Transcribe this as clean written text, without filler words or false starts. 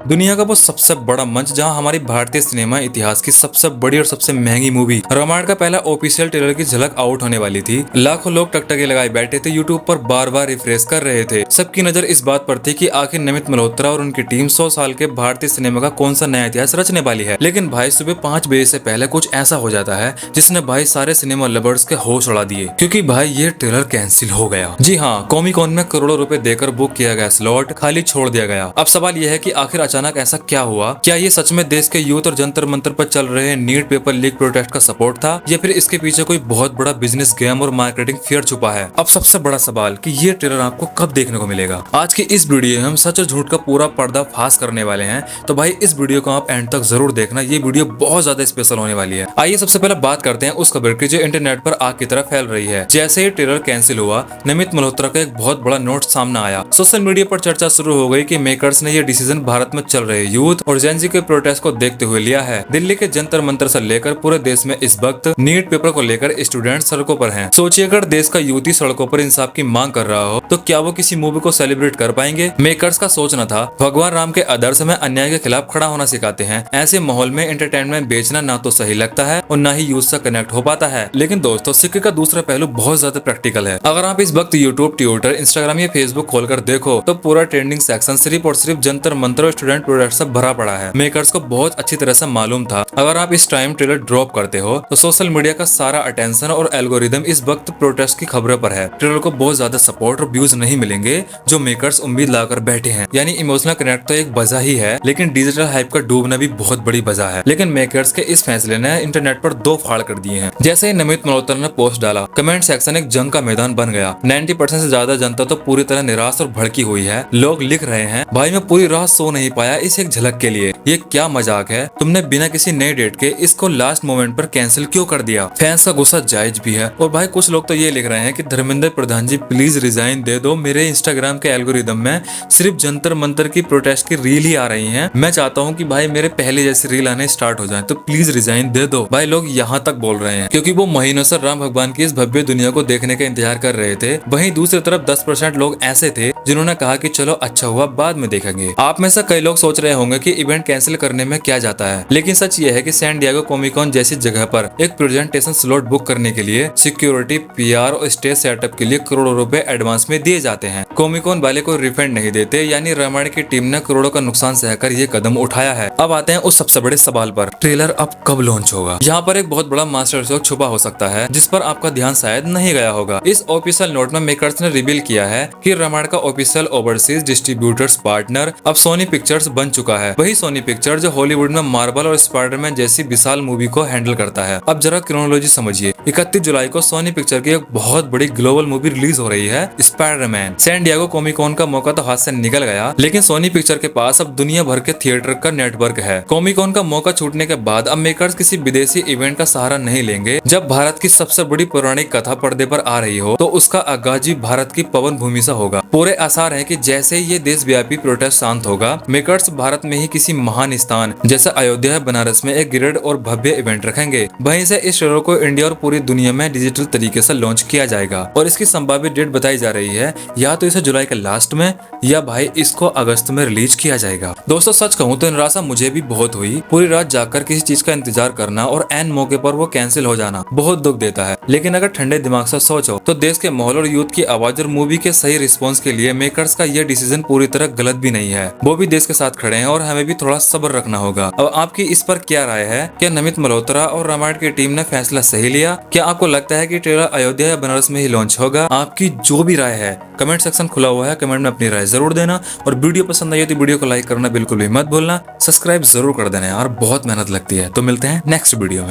दुनिया का वो सबसे बड़ा मंच जहां हमारी भारतीय सिनेमा इतिहास की सबसे बड़ी और सबसे महंगी मूवी रामायण का पहला ऑफिशियल ट्रेलर की झलक आउट होने वाली थी। लाखों लोग टकटके लगाए बैठे थे, यूट्यूब पर बार बार रिफ्रेश कर रहे थे। सबकी नजर इस बात पर थी कि आखिर नमित मल्होत्रा और उनकी टीम 100 साल के भारतीय सिनेमा का कौन सा नया इतिहास रचने वाली है। लेकिन भाई सुबह 5 बजे से पहले कुछ ऐसा हो जाता है जिसने भाई सारे सिनेमा लवर्स के होश उड़ा दिए, क्योंकि भाई ये ट्रेलर कैंसिल हो गया। जी हाँ, कॉमिकॉन में करोड़ों रुपए देकर बुक किया गया स्लॉट खाली छोड़ दिया गया। अब सवाल यह है कि आखिर अचानक ऐसा क्या हुआ? क्या ये सच में देश के यूथ और जंतर मंतर पर चल रहे नीट पेपर लीक प्रोटेस्ट का सपोर्ट था, या फिर इसके पीछे कोई बहुत बड़ा बिजनेस गेम और मार्केटिंग फेयर छुपा है? अब सबसे बड़ा सवाल कि ये ट्रेलर आपको कब देखने को मिलेगा। आज की इस वीडियो में हम सच और झूठ का पूरा पर्दा फाश करने वाले हैं, तो भाई इस वीडियो को आप एंड तक जरूर देखना। ये वीडियो बहुत ज्यादा स्पेशल होने वाली है। आइए सबसे पहले बात करते हैं उस खबर की जो इंटरनेट पर आग की तरह फैल रही है। जैसे ही ट्रेलर कैंसिल हुआ, नमित मल्होत्रा का एक बहुत बड़ा नोट सामने आया। सोशल मीडिया पर चर्चा शुरू हो गई कि मेकर्स ने ये डिसीजन भारत में चल रहे यूथ और जेन ज़ी के प्रोटेस्ट को देखते हुए लिया है। दिल्ली के जंतर मंतर से लेकर पूरे देश में इस वक्त नीट पेपर को लेकर स्टूडेंट सड़कों पर हैं। सोचिए अगर देश का यूथ ही सड़कों पर इंसाफ की मांग कर रहा हो तो क्या वो किसी मूवी को सेलिब्रेट कर पाएंगे? मेकर्स का सोचना था भगवान राम के आदर्श में अन्याय के खिलाफ खड़ा होना सिखाते हैं। ऐसे माहौल में एंटरटेनमेंट बेचना ना तो सही लगता है और ना ही यूथ से कनेक्ट हो पाता है। लेकिन दोस्तों, सिक्के का दूसरा पहलू बहुत ज्यादा प्रैक्टिकल है। अगर आप इस वक्त यूट्यूब, ट्विटर, इंस्टाग्राम या फेसबुक खोलकर देखो तो पूरा ट्रेंडिंग सेक्शन सिर्फ और सिर्फ जंतर मंतर और स्टूडेंट प्रोटेस्ट से भरा पड़ा है। मेकर्स को बहुत अच्छी तरह से मालूम था अगर आप इस टाइम ट्रेलर ड्रॉप करते हो तो सोशल मीडिया का सारा अटेंशन और एल्गोरिदम इस वक्त प्रोटेस्ट की खबरों पर है। ट्रेलर को बहुत ज्यादा सपोर्ट और व्यूज नहीं मिलेंगे जो मेकर्स उम्मीद लाकर बैठे हैं। यानी इमोशनल कनेक्ट तो एक वजह ही है, लेकिन डिजिटल हाइप का डूबना भी बहुत बड़ी वजह है। लेकिन मेकर्स के इस फैसले ने इंटरनेट पर दो फाड़ कर दिए हैं। जैसे ही नमित मल्होत्रा ने पोस्ट डाला, कमेंट सेक्शन एक जंग का मैदान बन गया। 90% से ज्यादा जनता तो पूरी तरह निराश और भड़की हुई है। लोग लिख रहे हैं, भाई मैं पूरी रात सो नहीं पाया इस एक झलक के लिए। ये क्या मजाक है? तुमने बिना किसी नए डेट के इसको लास्ट मोमेंट पर कैंसिल क्यों कर दिया? फैंस का गुस्सा जायज भी है। और भाई कुछ लोग तो ये लिख रहे हैं कि धर्मेंद्र प्रधान जी प्लीज रिजाइन दे दो, मेरे इंस्टाग्राम के एल्गोरिदम में सिर्फ जंतर मंतर की प्रोटेस्ट की रील ही आ रही है। मैं चाहता हूँ कि भाई मेरे पहले जैसी रील आने स्टार्ट हो जाए, तो प्लीज रिजाइन दे दो। भाई लोग यहाँ तक बोल रहे हैं क्योंकि वो महीनों से राम भगवान की इस भव्य दुनिया को देखने का इंतजार कर रहे थे। वहीं दूसरी तरफ 10% लोग ऐसे थे जिन्होंने कहा कि चलो अच्छा हुआ बाद में देखेंगे। आप में से कई लोग सोच रहे होंगे कि इवेंट कैंसिल करने में क्या जाता है, लेकिन सच ये है कि सैन डिएगो कॉमिकॉन जैसी जगह पर एक प्रेजेंटेशन स्लॉट बुक करने के लिए सिक्योरिटी, पीआर और स्टेज सेटअप के लिए करोड़ों रुपए एडवांस में दिए जाते हैं। कॉमिकॉन वाले को रिफंड नहीं देते, यानी रामायण की टीम ने करोड़ों का नुकसान सहकर ये कदम उठाया है। अब आते हैं उस सबसे बड़े सवाल पर, ट्रेलर अब कब लॉन्च होगा? यहाँ पर एक बहुत बड़ा मास्टर स्ट्रोक छुपा हो सकता है जिस पर आपका ध्यान शायद नहीं गया होगा। इस ऑफिशियल नोट में मेकर्स ने रिवील किया है कि रामायण का ऑफिशियल ओवरसीज डिस्ट्रीब्यूटर्स पार्टनर अब सोनी पिक्चर्स बन चुका है। वही सोनी पिक्चर जो हॉलीवुड में मार्वल और स्पाइडरमैन जैसी विशाल मूवी को हैंडल करता है। अब जरा क्रोनोलॉजी समझिए। 31 जुलाई को सोनी पिक्चर की एक बहुत बड़ी ग्लोबल मूवी रिलीज हो रही है, स्पाइडरमैन। सैन डिएगो कॉमिकॉन का मौका तो हाथ से निकल गया, लेकिन सोनी पिक्चर के पास अब दुनिया भर के थिएटर का नेटवर्क है। कॉमिकॉन का मौका छूटने के बाद अब मेकर्स किसी विदेशी इवेंट का सहारा नहीं लेंगे। जब भारत की सबसे बड़ी पौराणिक कथा पर्दे पर आ रही हो तो उसका आगाज भी भारत की पवन भूमि से होगा। पूरे आसार है कि जैसे ही ये देशव्यापी प्रोटेस्ट शांत होगा, मेकर्स भारत में ही किसी महान स्थान जैसे अयोध्या, बनारस में एक ग्रेड और भव्य इवेंट रखेंगे। वहीं से इस ट्रेलर को इंडिया और पूरी दुनिया में डिजिटल तरीके से लॉन्च किया जाएगा और इसकी संभावित डेट बताई जा रही है या तो इसे जुलाई के लास्ट में या भाई इसको अगस्त में रिलीज किया जाएगा। दोस्तों सच कहूँ तो निराशा मुझे भी बहुत हुई। पूरी रात जाकर किसी चीज का इंतजार करना और एन मौके पर वो कैंसिल हो जाना बहुत दुख देता है। लेकिन अगर ठंडे दिमाग से सोचो तो देश के माहौल और यूथ की आवाज और मूवी के सही रिस्पॉन्स के लिए मेकर्स का ये डिसीजन पूरी तरह गलत भी नहीं है। वो भी देश के साथ खड़े हैं और हमें भी थोड़ा सब्र रखना होगा। अब आपकी इस पर क्या राय है? क्या नमित मल्होत्रा और रामायण की टीम ने फैसला सही लिया? क्या आपको लगता है कि ट्रेलर अयोध्या या बनारस में ही लॉन्च होगा? आपकी जो भी राय है कमेंट सेक्शन खुला हुआ है, कमेंट में अपनी राय जरूर देना। और वीडियो पसंद आई तो वीडियो को लाइक करना बिल्कुल भी मत भूलना। सब्सक्राइब जरूर कर देना यार, बहुत मेहनत लगती है। तो मिलते हैं नेक्स्ट वीडियो में।